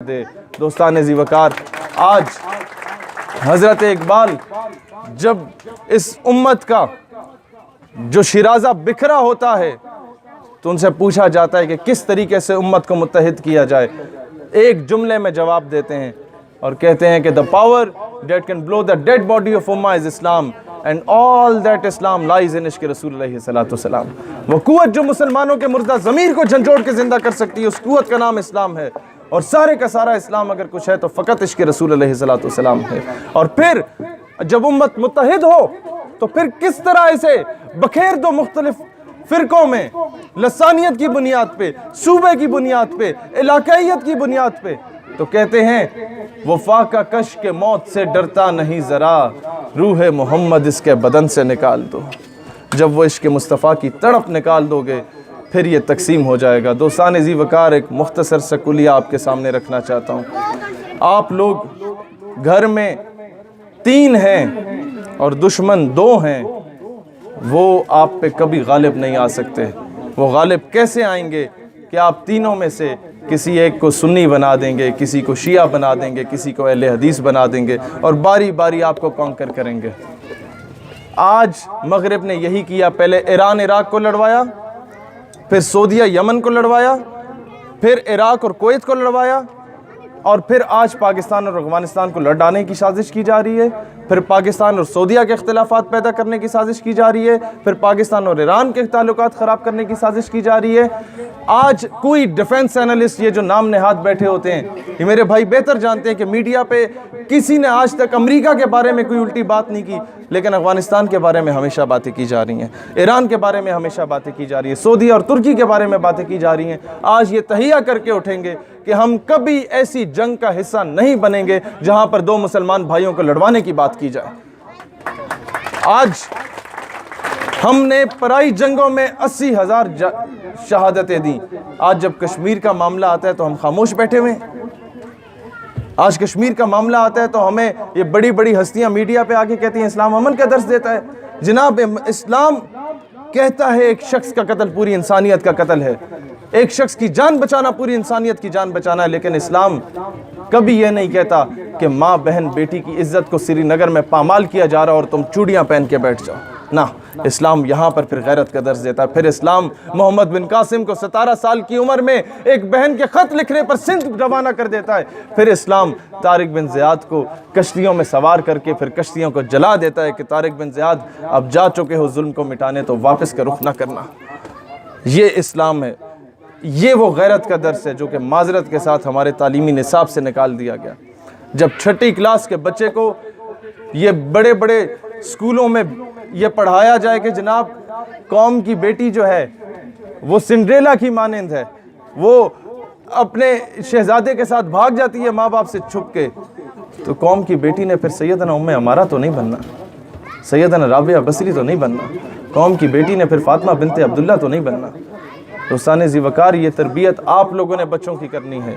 دے دوستان ذی وقار، آج حضرت اقبال جب اس امت کا جو شیرازہ بکھرا ہوتا ہے تو ان سے پوچھا جاتا ہے کہ کس طریقے سے امت کو متحد کیا جائے، ایک جملے میں جواب دیتے ہیں اور کہتے ہیں کہ the power that can blow the dead body of Ummah is Islam and all that Islam lies in عشق رسول اللہ صلی اللہ علیہ وسلم۔ وہ قوت جو مسلمانوں کے مردہ ضمیر کو جھنجھوڑ کے زندہ کر سکتی ہے، اس قوت کا نام اسلام ہے، اور سارے کا سارا اسلام اگر کچھ ہے تو فقط عشق رسول اللہ صلی اللہ علیہ وسلم ہے۔ اور پھر جب امت متحد ہو تو پھر کس طرح اسے بکھیر دو مختلف فرقوں میں، لسانیت کی بنیاد پہ، صوبے کی بنیاد پہ، علاقائیت کی بنیاد پہ، تو کہتے ہیں وفا کا کش کے موت سے ڈرتا نہیں ذرا، روح محمد اس کے بدن سے نکال دو۔ جب وہ عشق مصطفیٰ کی تڑپ نکال دو گے پھر یہ تقسیم ہو جائے گا۔ دوستان ذی وقار، ایک مختصر سا کلیہ آپ کے سامنے رکھنا چاہتا ہوں۔ آپ لوگ گھر میں 3 ہیں اور دشمن 2 ہیں، وہ آپ پہ کبھی غالب نہیں آ سکتے۔ وہ غالب کیسے آئیں گے کہ آپ تینوں میں سے کسی ایک کو سنی بنا دیں گے، کسی کو شیعہ بنا دیں گے، کسی کو اہل حدیث بنا دیں گے، اور باری باری آپ کو کانکر کریں گے۔ آج مغرب نے یہی کیا، پہلے ایران عراق کو لڑوایا، پھر سعودیہ یمن کو لڑوایا، پھر عراق اور کویت کو لڑوایا، اور پھر آج پاکستان اور افغانستان کو لڑانے کی سازش کی جا رہی ہے، پھر پاکستان اور سعودیہ کے اختلافات پیدا کرنے کی سازش کی جا رہی ہے، پھر پاکستان اور ایران کے تعلقات خراب کرنے کی سازش کی جا رہی ہے۔ آج کوئی ڈیفنس اینالسٹ، یہ جو نام نہاد بیٹھے ہوتے ہیں، یہ میرے بھائی بہتر جانتے ہیں کہ میڈیا پہ کسی نے آج تک امریکہ کے بارے میں کوئی الٹی بات نہیں کی، لیکن افغانستان کے بارے میں ہمیشہ باتیں کی جا رہی ہیں، ایران کے بارے میں ہمیشہ باتیں کی جا رہی ہیں، سعودی اور ترکی کے بارے میں باتیں کی جا رہی ہیں۔ آج یہ تہیہ کر کے اٹھیں گے کہ ہم کبھی ایسی جنگ کا حصہ نہیں بنیں گے جہاں پر 2 مسلمان بھائیوں کو لڑوانے کی بات کی جائے۔ آج ہم نے پرائی جنگوں میں 80,000 شہادتیں دیں، آج جب کشمیر کا معاملہ آتا ہے تو ہم خاموش بیٹھے ہوئے ہیں۔ آج کشمیر کا معاملہ آتا ہے تو ہمیں یہ بڑی بڑی ہستیاں میڈیا پہ آکے کہتی ہیں اسلام امن کا درس دیتا ہے۔ جناب، اسلام کہتا ہے ایک شخص کا قتل پوری انسانیت کا قتل ہے، ایک شخص کی جان بچانا پوری انسانیت کی جان بچانا ہے، لیکن اسلام کبھی یہ نہیں کہتا کہ ماں بہن بیٹی کی عزت کو سری نگر میں پامال کیا جا رہا اور تم چوڑیاں پہن کے بیٹھ جاؤ۔ نہ، اسلام یہاں پر پھر غیرت کا درس دیتا ہے۔ پھر اسلام محمد بن قاسم کو 17 سال کی عمر میں ایک بہن کے خط لکھنے پر سندھ روانہ کر دیتا ہے۔ پھر اسلام طارق بن زیاد کو کشتیوں میں سوار کر کے پھر کشتیوں کو جلا دیتا ہے کہ طارق بن زیاد اب جا چکے ہو ظلم کو مٹانے تو واپس کا رخ نہ کرنا۔ یہ اسلام ہے، یہ وہ غیرت کا درس ہے جو کہ معذرت کے ساتھ ہمارے تعلیمی نصاب سے نکال دیا گیا۔ جب 6ٹھی کلاس کے بچے کو یہ بڑے بڑے اسکولوں میں یہ پڑھایا جائے کہ جناب قوم کی بیٹی جو ہے وہ سنڈریلا کی مانند ہے، وہ اپنے شہزادے کے ساتھ بھاگ جاتی ہے ماں باپ سے چھپ کے، تو قوم کی بیٹی نے پھر سیدنا ام عمارہ تو نہیں بننا، سیدنا رابعہ بصری تو نہیں بننا، قوم کی بیٹی نے پھر فاطمہ بنت عبداللہ تو نہیں بننا۔ دوستان ذی وقار، یہ تربیت آپ لوگوں نے بچوں کی کرنی ہے۔